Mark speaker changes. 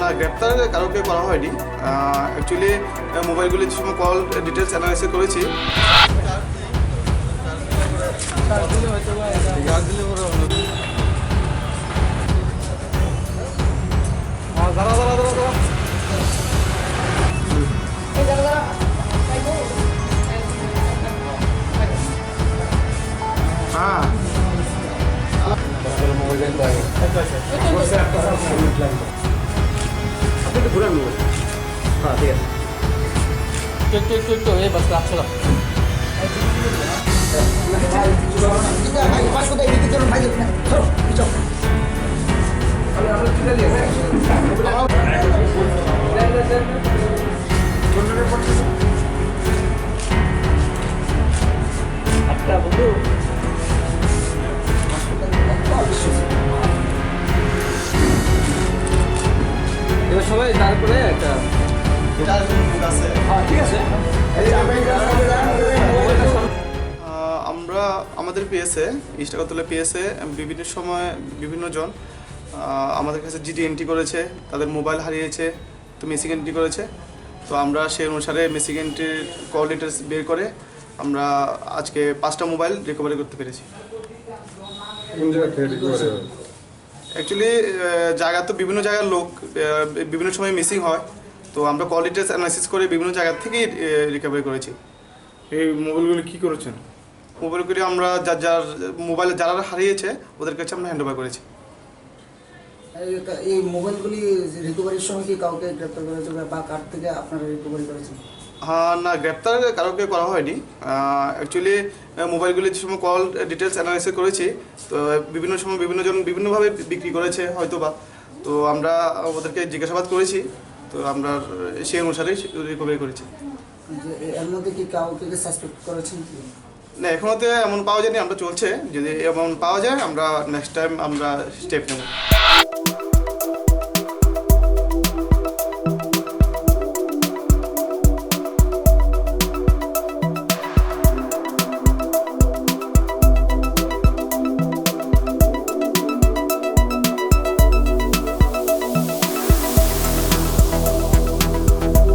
Speaker 1: না, গ্রেপ্তার কারোকে করা হয়নি। অ্যাকচুয়ালি মোবাইলগুলি যে সময় কল ডিটেলস অ্যানালাইসিস করেছি। হ্যাঁ, আপনি তো ঘুরান মোবাইল। হ্যাঁ, ঠিক আছে।
Speaker 2: একটু এই বাস রাখছো না। এবার সবাই তারপরে একটা ঠিক আছে।
Speaker 1: আমরা আমাদের পিএসএ ইস্টাগতলা পিএসএ বিভিন্ন সময় বিভিন্ন জন আমাদের কাছে জিডি এন্ট্রি করেছে, তাদের মোবাইল হারিয়েছে, তো মিসিং এন্ট্রি করেছে। তো আমরা সেই অনুসারে মিসিং এন্ট্রির কল ডিটেলস বের করে আমরা আজকে 5টা মোবাইল রিকভারি করতে পেরেছি। অ্যাকচুয়ালি জায়গা তো বিভিন্ন জায়গার লোক বিভিন্ন সময় মিসিং হয়, তো আমরা কল ডিটেলস অ্যানালাইসিস করে বিভিন্ন জায়গা থেকেই রিকভারি করেছি।
Speaker 3: এই মোবাইলগুলো কি করেছেন?
Speaker 1: মোবাইলগুলি আমরা যার মোবাইলে যারা হারিয়েছে ওদের কাছে আমরা হ্যান্ড ওভার করেছি।
Speaker 4: এই মোবাইলগুলি রিকভারির সময় কি কাউকে গ্রেপ্তার করা যাবে বা কার থেকে আপনারা রিকভারি করেছেন?
Speaker 1: হ্যাঁ, না, গ্রেপ্তার কারোকে করা হয়নি। অ্যাকচুয়ালি মোবাইলগুলি যে সময় কল ডিটেলস অ্যানালাইসিস করেছি, তো বিভিন্ন সময় বিভিন্ন জন বিভিন্নভাবে বিক্রি করেছে হয়তো বা, তো আমরা ওদেরকে জিজ্ঞাসাবাদ করেছি, তো আমরা সেই অনুসারেই রিকভারি করেছি।
Speaker 4: যে এর মধ্যে কি কাউকে সাসপেক্ট করেছেন?
Speaker 1: না, এখনও তো এমন পাওয়া যায়নি, আমরা চলছে, যদি এমন পাওয়া যায় আমরা নেক্সট টাইম আমরা স্টেপ নেব।